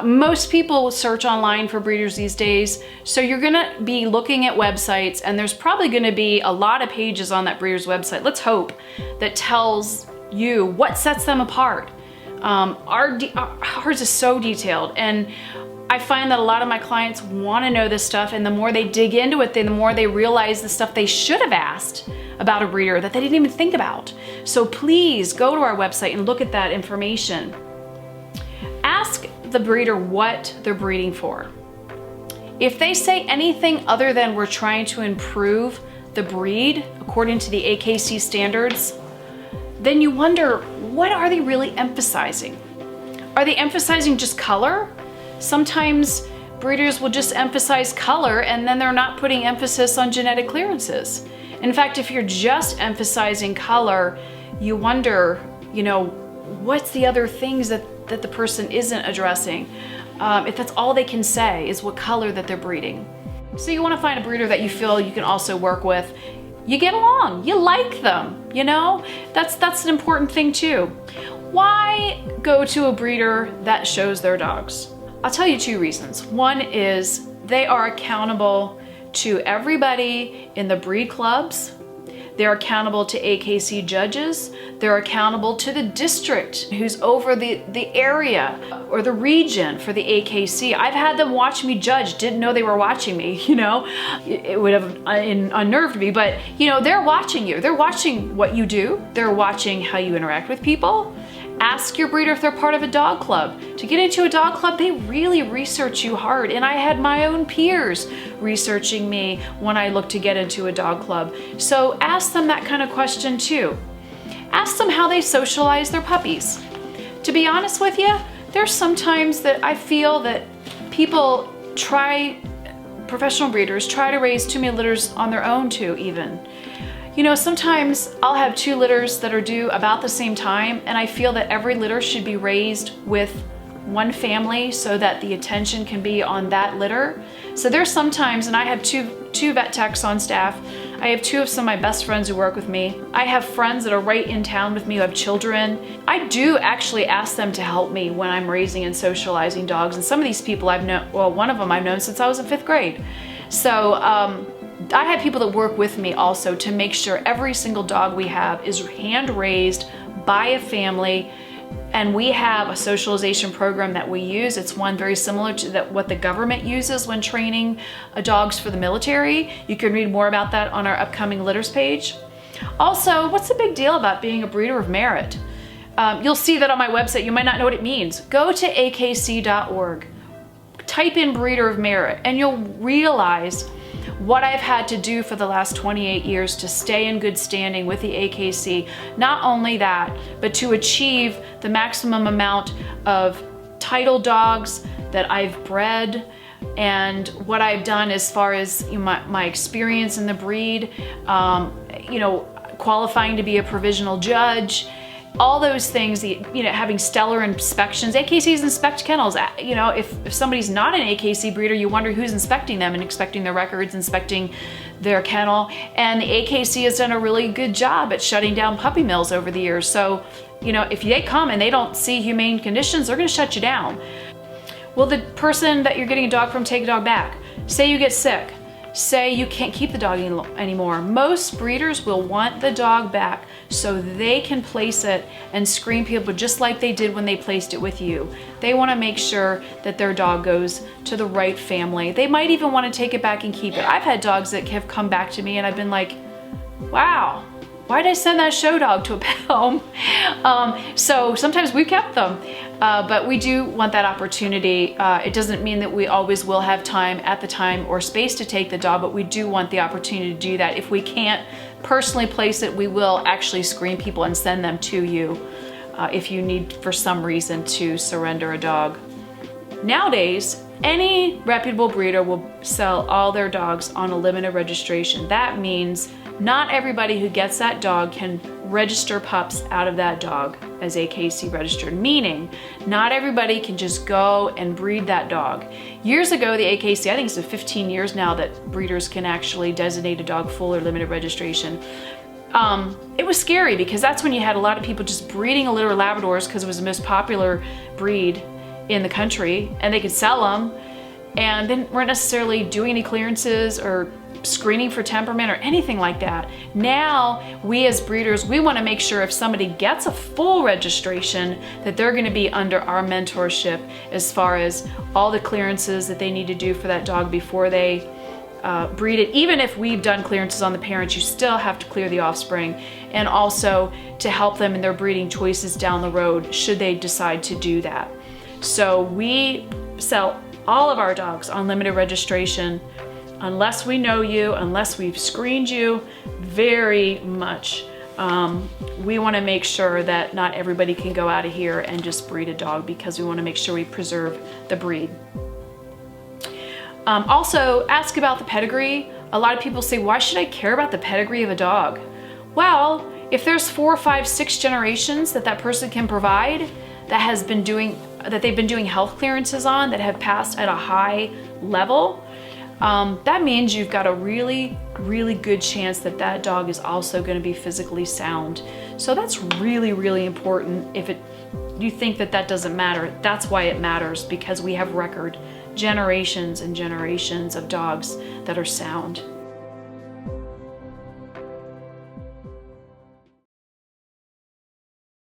Most people search online for breeders these days, so you're gonna be looking at websites, and there's probably gonna be a lot of pages on that breeder's website, let's hope, that tells you what sets them apart. Ours is so detailed, and I find that a lot of my clients wanna know this stuff, and the more they dig into it, the more they realize the stuff they should have asked about a breeder that they didn't even think about. So please go to our website and look at that information. Ask the breeder what they're breeding for. If they say anything other than we're trying to improve the breed according to the AKC standards, then you wonder, what are they really emphasizing? Are they emphasizing just color? Sometimes breeders will just emphasize color and then they're not putting emphasis on genetic clearances. In fact, if you're just emphasizing color, you wonder, what's the other things that the person isn't addressing? If that's all they can say is what color that they're breeding. So you want to find a breeder that you feel you can also work with. You get along, you like them, That's an important thing too. Why go to a breeder that shows their dogs? I'll tell you 2 reasons. One is they are accountable to everybody in the breed clubs. They're accountable to AKC judges. They're accountable to the district who's over the area or the region for the AKC. I've had them watch me judge, didn't know they were watching me, It would have unnerved me, but they're watching you. They're watching what you do. They're watching how you interact with people. Ask your breeder if they're part of a dog club. To get into a dog club, they really research you hard. And I had my own peers researching me when I looked to get into a dog club. So ask them that kind of question too. Ask them how they socialize their puppies. To be honest with you, there's sometimes that I feel that people professional breeders try to raise too many litters on their own too even. Sometimes I'll have 2 litters that are due about the same time, and I feel that every litter should be raised with one family so that the attention can be on that litter. So there's sometimes, and I have two vet techs on staff. I have 2 of some of my best friends who work with me. I have friends that are right in town with me who have children. I do actually ask them to help me when I'm raising and socializing dogs. And some of these people I've known, well, one of them I've known since I was in 5th grade. So, I have people that work with me also to make sure every single dog we have is hand raised by a family, and we have a socialization program that we use. It's one very similar to what the government uses when training dogs for the military. You can read more about that on our upcoming litters page. Also, what's the big deal about being a breeder of merit? You'll see that on my website. You might not know what it means. Go to akc.org, type in breeder of merit, and you'll realize what I've had to do for the last 28 years to stay in good standing with the AKC. Not only that, but to achieve the maximum amount of title dogs that I've bred, and what I've done as far as my experience in the breed, qualifying to be a provisional judge, all those things, having stellar inspections. AKCs inspect kennels. If somebody's not an AKC breeder, you wonder who's inspecting them and inspecting their records, inspecting their kennel. And the AKC has done a really good job at shutting down puppy mills over the years. So, if they come and they don't see humane conditions, they're gonna shut you down. Will the person that you're getting a dog from take a dog back? Say you get sick. Say you can't keep the dog anymore. Most breeders will want the dog back so they can place it and screen people just like they did when they placed it with you. They want to make sure that their dog goes to the right family. They might even want to take it back and keep it. I've had dogs that have come back to me and I've been like, wow, why did I send that show dog to a pet home? So sometimes we kept them. But we do want that opportunity. It doesn't mean that we always will have time at the time or space to take the dog, but we do want the opportunity to do that. If we can't personally place it, we will actually screen people and send them to you if you need for some reason to surrender a dog. Nowadays, any reputable breeder will sell all their dogs on a limited registration. That means not everybody who gets that dog can register pups out of that dog as AKC registered, meaning not everybody can just go and breed that dog. Years ago, the AKC, I think it's 15 years now that breeders can actually designate a dog full or limited registration. It was scary because that's when you had a lot of people just breeding a litter of Labradors because it was the most popular breed in the country, and they could sell them, and they weren't necessarily doing any clearances or screening for temperament or anything like that. Now, we as breeders, we want to make sure if somebody gets a full registration that they're going to be under our mentorship as far as all the clearances that they need to do for that dog before they breed it. Even if we've done clearances on the parents, you still have to clear the offspring, and also to help them in their breeding choices down the road should they decide to do that. So we sell all of our dogs on limited registration unless we know you, unless we've screened you very much. We want to make sure that not everybody can go out of here and just breed a dog, because we want to make sure we preserve the breed. Also, ask about the pedigree. A lot of people say, why should I care about the pedigree of a dog? Well, if there's 4, 5, 6 generations that person can provide that they've been doing health clearances on, that have passed at a high level, that means you've got a really, really good chance that dog is also going to be physically sound. So that's really, really important. If you think that doesn't matter, that's why it matters, because we have record generations and generations of dogs that are sound.